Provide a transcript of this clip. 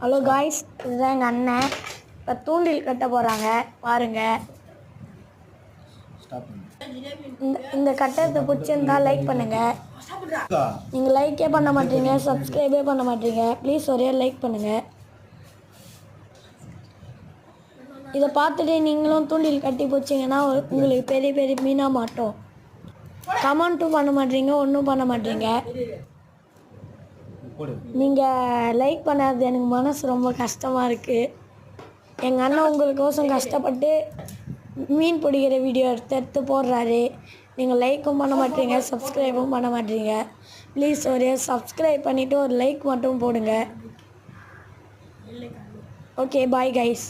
Hello guys, இதுதான் எங்கள் அண்ணன். இப்போ தூண்டில் கட்ட போகிறாங்க பாருங்க. இந்த கட்டத்தை பிடிச்சிருந்தா லைக் பண்ணுங்கள். நீங்கள் லைக்கே பண்ண மாட்டீங்க, சப்ஸ்கிரைபே பண்ண மாட்டீங்க. ப்ளீஸ் ஒரே லைக் பண்ணுங்கள். இதை பார்த்துட்டு நீங்களும் தூண்டில் கட்டி பிடிச்சிங்கன்னா உங்களுக்கு பெரிய பெரிய மீனாக மாட்டோம். கமெண்ட்டும் பண்ண மாட்டீங்க, ஒன்றும் பண்ண மாட்டீங்க. நீங்கள் லைக் பண்ணாதது எனக்கு மனசு ரொம்ப கஷ்டமாக இருக்குது. எங்கள் அண்ணன் உங்களுக்கோசம் கஷ்டப்பட்டு மீன் பிடிக்கிற வீடியோ எடுத்து போடுறாரு. நீங்கள் லைக்கும் பண்ண மாட்டீங்க, சப்ஸ்கிரைபும் பண்ண மாட்டீங்க. ப்ளீஸ் ஒரு சப்ஸ்கிரைப் பண்ணிவிட்டு ஒரு லைக் மட்டும் போடுங்க. Okay, bye guys.